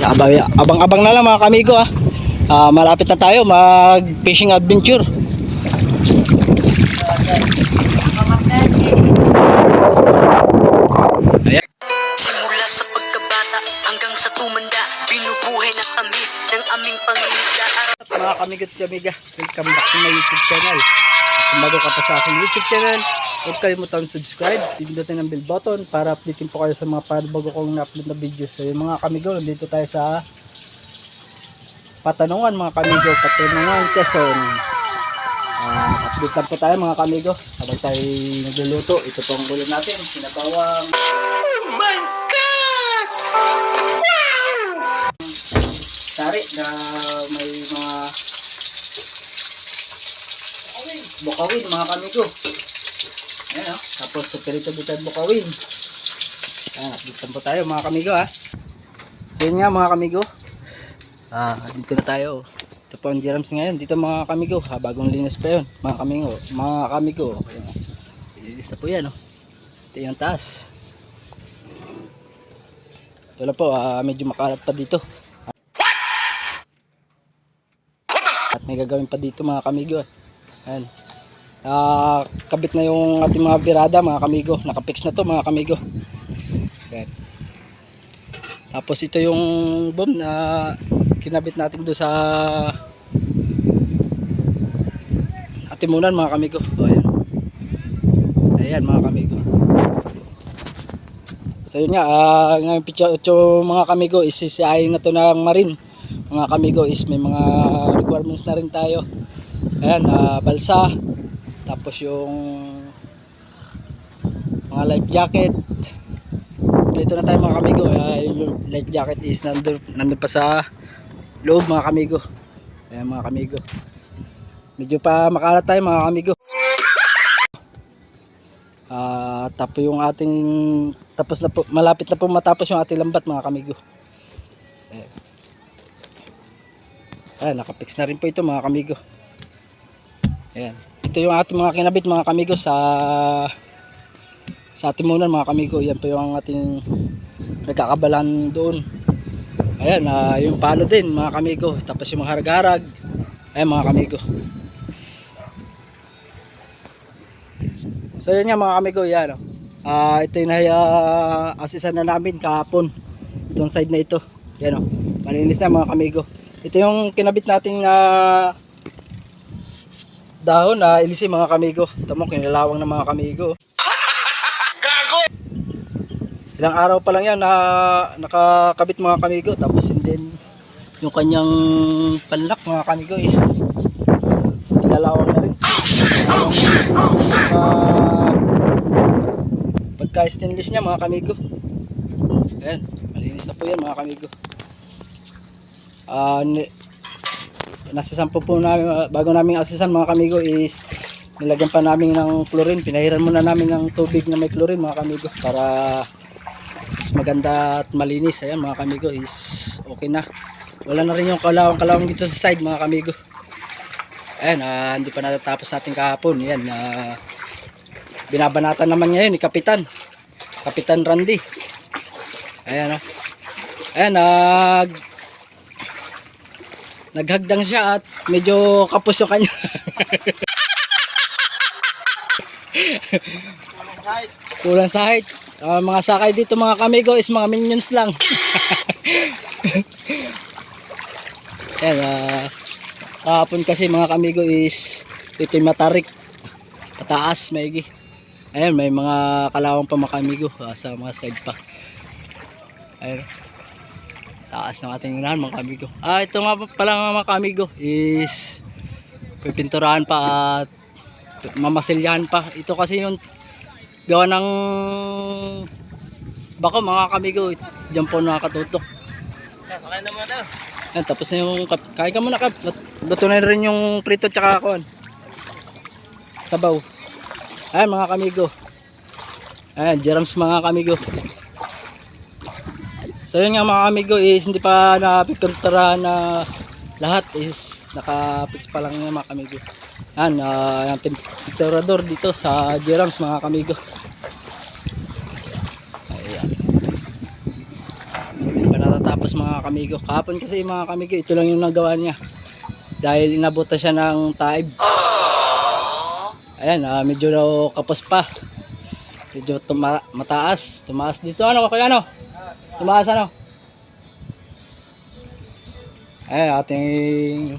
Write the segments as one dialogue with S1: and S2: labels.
S1: Abang-abang na lang mga kamigo ah. Malapit na tayo mag fishing adventure. Ayan.
S2: Simula sa pagkabata hanggang sa tumanda, binubuhay na kami ng aming pangingisda.
S1: Mga kamigo at kamiga, welcome back to my YouTube channel. Kung bago ka pa sa aking YouTube channel, huwag kalimutan subscribe, pindutin ang bell button para updatein po kayo sa mga bago kong na-upload na videos. So yung mga kamigo, nandito tayo sa Patanungan mga kamigo, Patanungan Quezon. Update lang po tayo mga kamigo habang tayo nagluluto. Ito po ang ulam natin, sinabawang
S2: Oh my God!
S1: sari na may mga bukawin mga kamigo. Ayan o, tapos superito dito bukawin. Ayan, update lang po tayo mga kamigo ha. So yun nga mga kamigo, dito na tayo. Ito po ang Jerams ngayon dito mga kamigo, bagong linis pa yun mga kamigo. Ayan, linis na po yan o. Ito yung taas. Ito lang po, medyo makalat pa dito. At may gagawin pa dito mga kamigo. Ayan. Kabit na yung ating mga birada mga kamigo. Nakapix na to mga kamigo. Ayan. Tapos ito yung boom na kinabit natin doon sa atimunan mga kamigo. Ayan. Ayan mga kamigo. So yun nga, ngayon pityo mga kamigo, isisiyahin na to ng marine. Mga kamigo is may mga requirements na rin tayo. Ayan, balsa. Tapos yung mga life jacket. Dito na tayo mga kamigo. Yung life jacket is nandun pa sa loob mga kamigo. Ayan mga kamigo. Medyo pa makalat tayo mga kamigo. Tapos yung ating malapit na po matapos yung ating lambat mga kamigo. Ayan, nakapix na rin po ito mga kamigo. Ayan. Ito yung ating mga kinabit mga kamigo sa atimunan mga kamigo. Yan po yung ating nagkakabalan doon. Ayan, yung palo din mga kamigo. Tapos yung mga harag-harag. Ayan mga kamigo. So yun nga mga kamigo, yan o. Ito yung asisan na namin kahapon. Itong side na ito. Yan o. Malinis na mga kamigo. Ito yung kinabit nating dahon na ilisi mga kamigo. Ito mo, kinilawang na mga kamigo.
S2: Gago!
S1: Ilang araw pa lang yan na nakakabit mga kamigo. Tapos din yung kanyang panlak mga kamigo is kinilawang na rin. Pagka stainless niya mga kamigo. Ayan, malinis na po yan mga kamigo. Nasa sampo po namin, bago namin asisan mga kamigo is nilagyan pa namin ng chlorine. Pinahiran muna namin ng tubig na may chlorine mga kamigo para mas maganda at malinis. Ayan mga kamigo is okay na. Wala na rin yung kalawang dito sa side mga kamigo. Ayan, hindi pa natatapos natin kahapon. Ayan, binabanatan naman ngayon ni Kapitan Randy. Ayan o. Ayan, naghagdang siya at medyo kapos yung kanya. Kulang sa height. Mga sakay dito mga kamigo is mga minions lang. Ayan, kahapon kasi mga kamigo is ito yung matarik. Pataas, maigi. Ayan, may mga kalawang pa mga kamigo sa mga side pa. Ayan. Taas ng ating unahan mga kamigo. Ito nga pala mga kamigo is pipinturahan pa at mamasilyahan pa. Ito kasi yung gawa ng bako mga kamigo. Diyan po nakakatutok.
S2: Kakain naman daw.
S1: Ayan, tapos na yung kain ka muna kap. Luto na rin yung prito tsaka kuan. Sabaw. Ayan mga kamigo. Ayan, Jerams mga kamigo. So yun nga mga kamigo is hindi pa napipinturahan na lahat is nakapix pa lang nga mga kamigo. Ayan, yung pinturador dito sa Jerams mga kamigo. Ayan. Hindi pa natatapos. matatapos mga kamigo. Kahapon kasi mga kamigo, ito lang yung nagawa niya. Dahil inabutan siya ng taib. Ayan, medyo raw kapos pa. Medyo mataas. Tumaas dito ano, kaya ano? Tumaas ano? Ayan, ating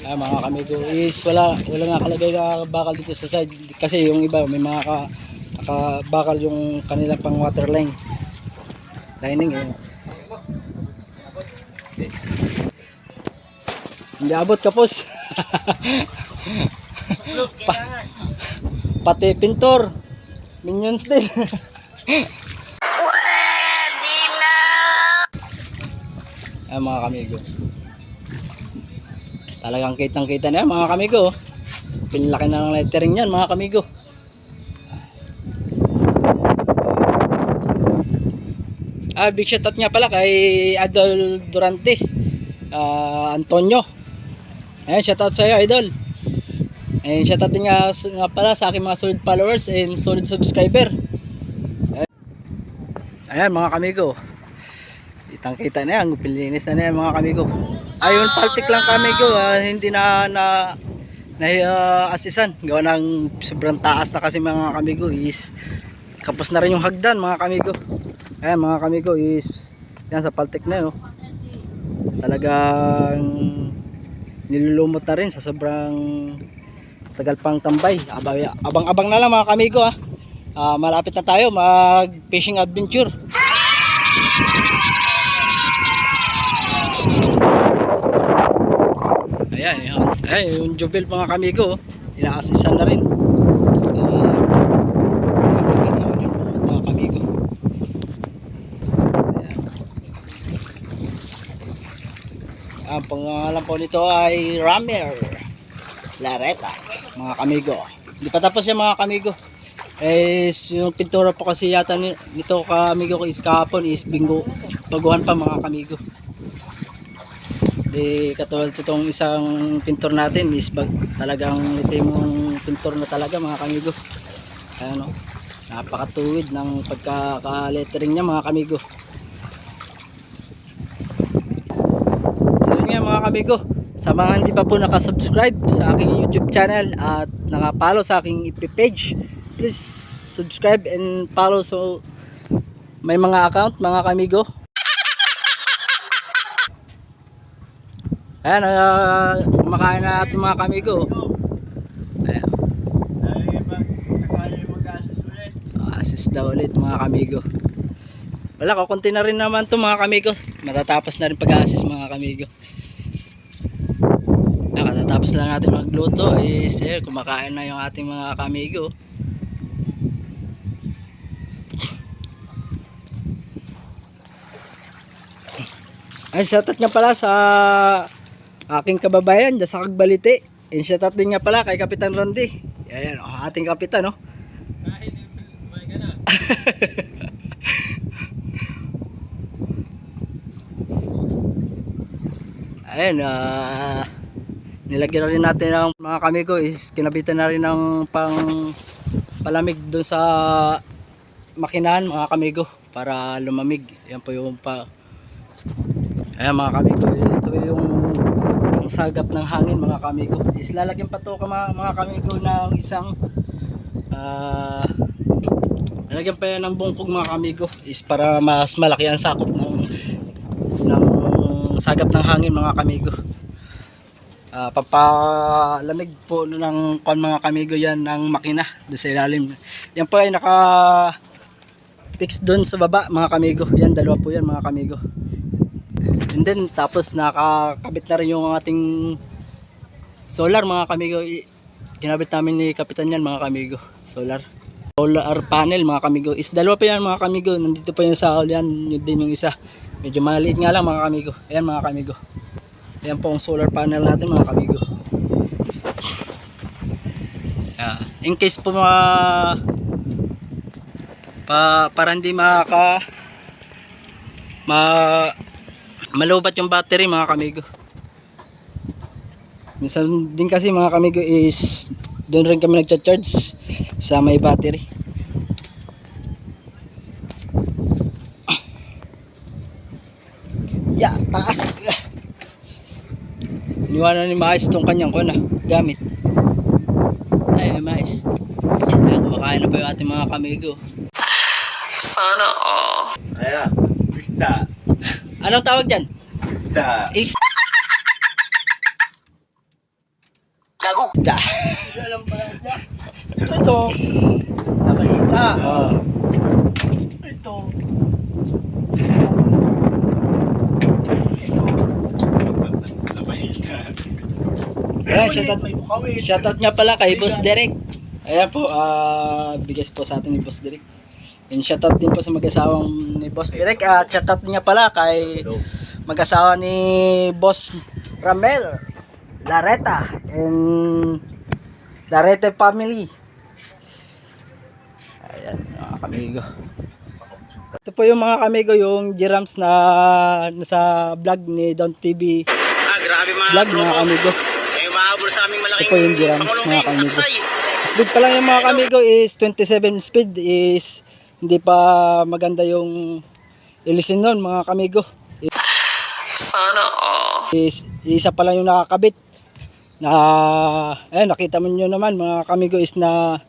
S1: mga kamigo is wala nakalagay na bakal dito sa side kasi yung iba may mga nakabakal yung kanilang pang water line lining eh. Hindi abot kapos. Pati pintor minions din. Ay mga kamigo, talagang kitang kita na yan mga kamigo. Pinlaki na ng lettering yan mga kamigo. Big shout out nga pala kay Idol Durante Antonio. Ayan, shout out sa iyo Idol. And shout out din nga pala sa aking mga solid followers and solid subscriber. Ayan mga kamigo, kitang kita na yan, pilinis na yan mga kamigo. Ayun, paltik lang kamigo, hindi na asisan. Gawa ng sobrang taas na kasi mga kamigo is kapos na rin yung hagdan mga kamigo. Ayan mga kamigo is yan sa paltik na yun. Talagang nilulumot na rin sa sobrang tagal pang tambay. Abang-abang na lang mga kamigo malapit na tayo mag fishing adventure. Ayan yung jubil mga kamigo, inaasisan na rin. Mga kamigo. Ang pangalan po nito ay Ramer Lareta mga kamigo. Hindi pa tapos yan mga kamigo. Yung pintura po kasi yata nito kamigo is kahapon is baguhan pa mga kamigo. Katulad itong isang pintor natin is talagang itimong pintor na talaga mga kamigo. Ayan, napakatuwid ng pagkaka-lettering niya mga kamigo. So yun nga mga kamigo, sa mga hindi pa po nakasubscribe sa aking YouTube channel at nakapollow sa aking FB page, please subscribe and follow. So may mga account mga kamigo. Ayan, kumakain na natin mga kamigo. Ayan. Assist daw ulit mga kamigo. Wala, kukunti na rin naman to mga kamigo. Matatapos na rin pag-assist mga kamigo. Katatapos lang natin magluto is kumakain na yung ating mga kamigo. Ay, shoutout nga pala sa aking kababayan dyan sa Cagbalite. And shoutout din nga pala kay Kapitan Randy. Ayan, ating kapitan, no? Ayan, nilagyan na rin natin ng mga kamigo is kinabitan na rin ng palamig doon sa makinahan mga kamigo para lumamig. Ayan po yung ayan mga kamigo, ito yung sagap ng hangin mga kamigo. Is lalagyan pa to mga kamigo ng isang lalagyan pa yan ng bungkog mga kamigo is para mas malaki ang sakop ng sagap ng hangin mga kamigo. Pampalamig po ng mga kamigo yan ng makina doon sa ilalim. Yan po ay naka fix doon sa baba mga kamigo. Yan, dalawa po yan mga kamigo. And then tapos nakakabit na rin yung ating solar mga kamigo. Kinabit namin ni Kapitan yan mga kamigo. Solar panel mga kamigo. Is dalawa pa yan mga kamigo. Nandito pa yan sa yan. Yun din yung isa. Medyo maliit nga lang mga kamigo. Ayan mga kamigo. Ayan po ang solar panel natin mga kamigo. In case po para hindi malubat yung battery mga kamigo. Minsan din kasi mga kamigo is doon rin kami nagcha-charge sa may battery. Ya, taas. Iniwanan ni Mais itong kanyang gamit. Ayun, Mais. Ayan, kumakain na po yung ating mga kamigo.
S2: Sana all.
S3: Ayan, isda.
S1: Anong tawag dyan?
S3: Isda.
S2: Gago.
S1: Isda.
S3: Alam pala isda. Ito. Nakahita.
S1: Oh.
S3: Ito.
S1: Ayan,
S3: May bukawin.
S1: shoutout nga pala kay Boss Derek. Ayan po, bigas po sa atin ni Boss Derek. And shoutout din po sa mag-asawang ni Boss Derek. At shoutout nga pala kay mag-asawa ni Boss Ramel Lareta and Lareta family. Ayan, mga kamigo. Ito po yung mga kamigo, yung Jerams na nasa vlog ni Don TV
S3: Grabe mga
S1: vlog, mga kamigo.
S3: May mahabol sa aming
S1: Ito
S3: malaking
S1: po yung Jerams, mga kamigo. Speed pa lang yung mga kamigo is 27 speed, is hindi pa maganda yung ilisin nun, mga kamigo.
S2: Sana all.
S1: Is isa pa lang yung nakakabit na nakita mo nyo naman mga kamigo, is na